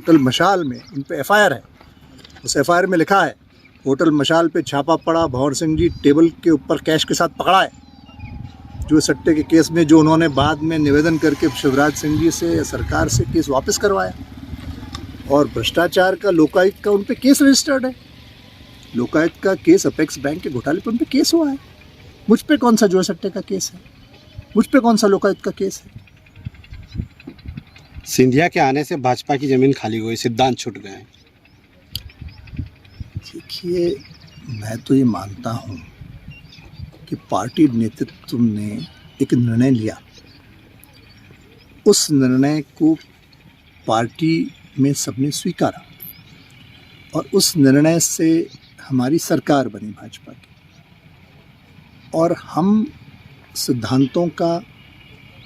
Hotel मशाल में इन पे एफआईआर है। उस एफआईआर में लिखा है होटल मशाल पे छापा पड़ा, भंवर सिंह जी टेबल के ऊपर कैश के साथ पकड़ा है। जो सट्टे के केस में जो उन्होंने बाद में निवेदन करके शिवराज सिंह जी से या सरकार से केस वापस करवाया, और भ्रष्टाचार का लोकायुक्त का उन पे केस रजिस्टर्ड है। लोकायुक्त का केस अपेक्स बैंक के घोटाले पर उन पे केस हुआ है। मुझ पे कौन सा जुआ सट्टे का केस है? मुझ पे कौन सा लोकायुक्त का केस है? सिंधिया के आने से भाजपा की जमीन खाली हुई, सिद्धांत छूट गए। देखिए, मैं तो ये मानता हूँ कि पार्टी नेतृत्व ने एक निर्णय लिया, उस निर्णय को पार्टी में सबने स्वीकारा और उस निर्णय से हमारी सरकार बनी भाजपा की, और हम सिद्धांतों का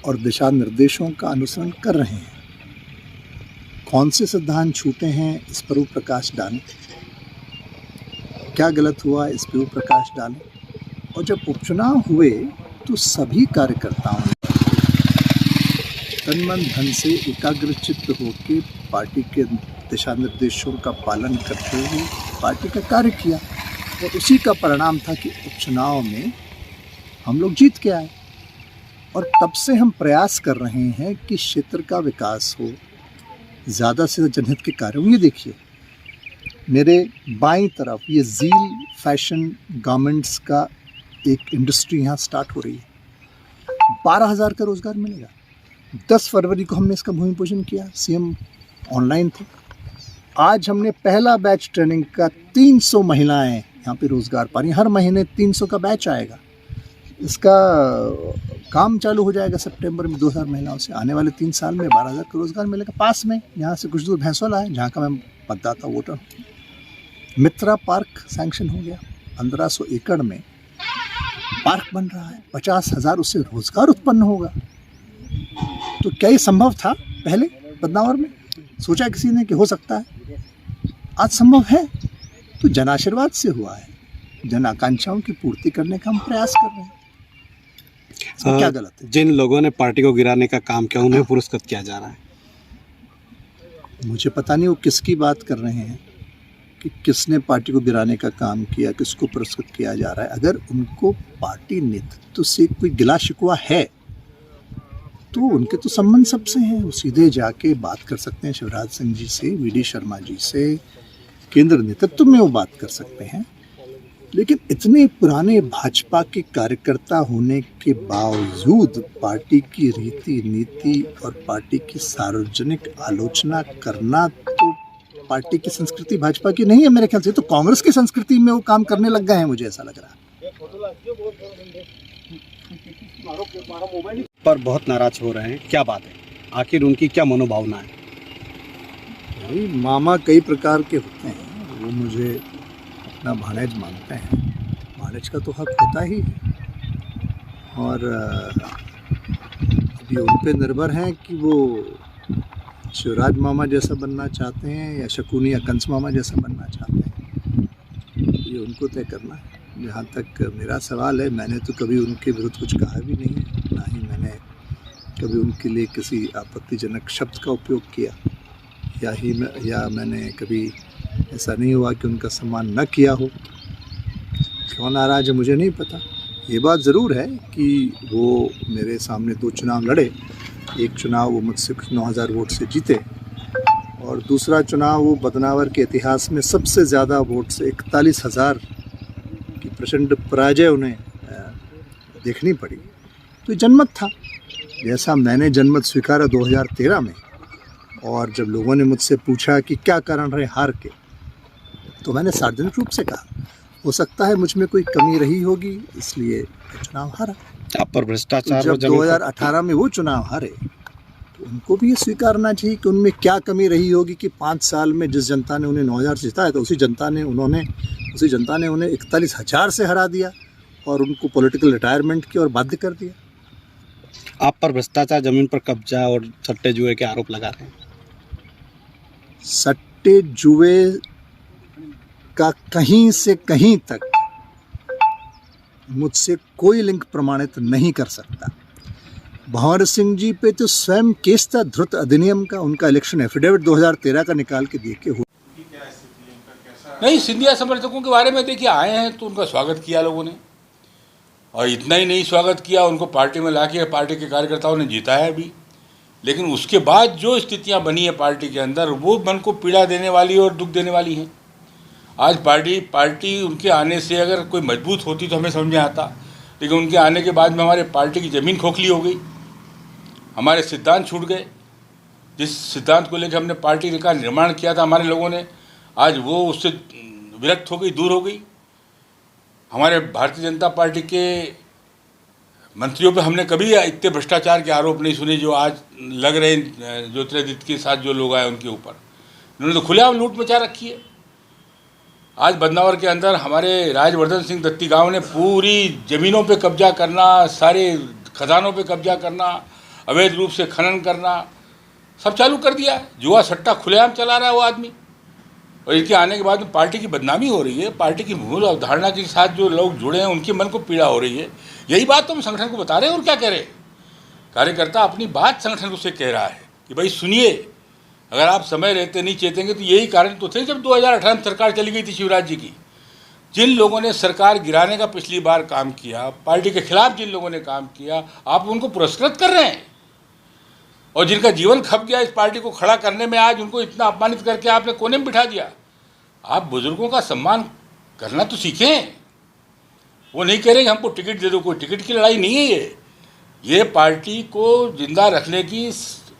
और दिशा निर्देशों का अनुसरण कर रहे हैं। कौन से सिद्धांत छूटे हैं इस पर वो प्रकाश डालें, क्या गलत हुआ इस पर वो प्रकाश डालें। और जब उपचुनाव हुए तो सभी कार्यकर्ताओं ने तन मन धन से एकाग्रचित्त होकर पार्टी के दिशा निर्देशों का पालन करते हुए पार्टी का कार्य किया, और उसी का परिणाम था कि उपचुनाव में हम लोग जीत के आए। और तब से हम प्रयास कर रहे हैं कि क्षेत्र का विकास हो, ज़्यादा से ज़्यादा जनहित के कार्य हों। ये देखिए, मेरे बाईं तरफ ये ज़ील फैशन गारमेंट्स का एक इंडस्ट्री यहाँ स्टार्ट हो रही है। 12,000 का रोज़गार मिलेगा। 10 फरवरी को हमने इसका भूमि पूजन किया, सीएम ऑनलाइन थे। आज हमने पहला बैच ट्रेनिंग का 300 महिलाएं यहाँ पे रोज़गार पा रही हैं। हर महीने 300 का बैच आएगा। इसका काम चालू हो जाएगा सितंबर में 2,000 महिलाओं से। आने वाले 3 साल में 12,000 का रोज़गार मिलेगा। पास में यहाँ से कुछ दूर भैंसवाला है, जहाँ का मैं मतदाता वोटर हूँ। मित्रा पार्क सैंक्शन हो गया, 1500 एकड़ में पार्क बन रहा है, 50,000 उससे रोज़गार उत्पन्न होगा। तो क्या ये संभव था पहले बदनावर में? सोचा किसी ने कि हो सकता है? आज संभव है। तो जन आशीर्वाद से हुआ है। जन आकांक्षाओं की पूर्ति करने का हम प्रयास कर रहे हैं। इसमें क्या गलत है? जिन लोगों ने पार्टी को गिराने का काम किया उन्हें पुरस्कृत किया जा रहा है। मुझे पता नहीं वो किसकी बात कर रहे हैं कि किसने पार्टी को गिराने का काम किया, किसको पुरस्कृत किया जा रहा है। अगर उनको पार्टी नेतृत्व से कोई गिला शिकवा है तो उनके तो संबंध सबसे हैं। वो सीधे जाके बात कर सकते हैं शिवराज सिंह जी से, वीडी शर्मा जी से, केंद्र नेतृत्व में वो बात कर सकते हैं। लेकिन इतने पुराने भाजपा के कार्यकर्ता होने के बावजूद पार्टी की रीति नीति और पार्टी की सार्वजनिक आलोचना करना तो पार्टी की संस्कृति भाजपा की नहीं है मेरे ख्याल से। तो कांग्रेस की संस्कृति में वो काम करने लग गए हैं, मुझे ऐसा लग रहा है। पर बहुत नाराज हो रहे हैं, क्या बात है? आखिर उनकी क्या मनोभावना है? भाई, मामा कई प्रकार के होते हैं। वो मुझे अपना भाणेज मानते हैं, भाणेज का तो हक होता ही है। और अभी उन पे निर्भर है कि वो शिवराज मामा जैसा बनना चाहते हैं या शकुनी या कंस मामा जैसा बनना चाहते हैं। ये उनको तय करना है। जहाँ तक मेरा सवाल है, मैंने तो कभी उनके विरुद्ध कुछ कहा भी नहीं है, ना ही मैंने कभी उनके लिए किसी आपत्तिजनक शब्द का उपयोग किया, या मैंने कभी ऐसा नहीं हुआ कि उनका सम्मान न किया हो। क्यों नाराज है मुझे नहीं पता। ये बात ज़रूर है कि वो मेरे सामने 2 चुनाव लड़े। एक चुनाव वो मुझसे 9,000 वोट से जीते, और दूसरा चुनाव वो बदनावर के इतिहास में सबसे ज़्यादा वोट से 41,000 की प्रचंड पराजय उन्हें देखनी पड़ी। तो जनमत था, जैसा मैंने जनमत स्वीकारा 2013 में। और जब लोगों ने मुझसे पूछा कि क्या कारण रहे हार के, तो मैंने सार्वजनिक रूप से कहा हो सकता है मुझ में कोई कमी रही होगी, इसलिए चुनाव हारा। आप पर भ्रष्टाचार तो जब 2018 में वो चुनाव हारे तो उनको भी ये स्वीकारना चाहिए कि उनमें क्या कमी रही होगी कि 5 साल में जिस जनता ने उन्हें 9,000 से जिताया, तो उसी जनता ने उन्हें 41,000 से हरा दिया और उनको पॉलिटिकल रिटायरमेंट की और बाध्य कर दिया। आप पर भ्रष्टाचार, जमीन पर कब्जा और सट्टे जुए के आरोप लगा रहे हैं। सट्टे जुए का कहीं से कहीं तक मुझसे कोई लिंक प्रमाणित नहीं कर सकता। भंवर सिंह जी पे तो स्वयं केस था ध्रुत अधिनियम का, उनका इलेक्शन एफिडेविट 2013 का निकाल के देखिए। नहीं, सिंधिया समर्थकों के बारे में देखिए, आए हैं तो उनका स्वागत किया लोगों ने, और इतना ही नहीं स्वागत किया, उनको पार्टी में लाके पार्टी के कार्यकर्ताओं ने जिताया भी। लेकिन उसके बाद जो स्थितियां बनी है पार्टी के अंदर, वो मन को पीड़ा देने वाली और दुख देने वाली हैं। आज पार्टी उनके आने से अगर कोई मजबूत होती तो हमें समझ में आता, लेकिन उनके आने के बाद में हमारे पार्टी की ज़मीन खोखली हो गई, हमारे सिद्धांत छूट गए। जिस सिद्धांत को लेकर हमने पार्टी का निर्माण किया था हमारे लोगों ने, आज वो उससे विरक्त हो गई, दूर हो गई। हमारे भारतीय जनता पार्टी के मंत्रियों पे हमने कभी इतने भ्रष्टाचार के आरोप नहीं सुने जो आज लग रहे हैं ज्योतिरादित्य के साथ जो लोग आए उनके ऊपर। उन्होंने तो खुलेआम लूट मचा रखी है। आज बदनावर के अंदर हमारे राजवर्धन सिंह दत्ती गांव ने पूरी ज़मीनों पे कब्जा करना, सारे खजानों पे कब्जा करना, अवैध रूप से खनन करना सब चालू कर दिया है। जुआ सट्टा खुलेआम चला रहा है वो आदमी, और इनके आने के बाद में पार्टी की बदनामी हो रही है। पार्टी की मूल अवधारणा के साथ जो लोग जुड़े हैं उनके मन को पीड़ा हो रही है। यही बात तो हम संगठन को बता रहे हैं, और क्या कह रहे हैं। कार्यकर्ता अपनी बात संगठन को से कह रहा है कि भाई सुनिए, अगर आप समय रहते नहीं चेतेंगे तो यही कारण तो थे जब 2018 में सरकार चली गई थी शिवराज जी की। जिन लोगों ने सरकार गिराने का पिछली बार काम किया, पार्टी के खिलाफ जिन लोगों ने काम किया, आप उनको पुरस्कृत कर रहे हैं, और जिनका जीवन खप गया इस पार्टी को खड़ा करने में, आज उनको इतना अपमानित करके आपने कोने में बिठा दिया। आप बुजुर्गों का सम्मान करना तो सीखें। वो नहीं कह रहे कि हमको टिकट दे दो, कोई टिकट की लड़ाई नहीं है ये पार्टी को जिंदा रखने की,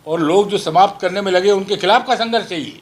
और लोग जो समाप्त करने में लगे उनके खिलाफ का संघर्ष है ये।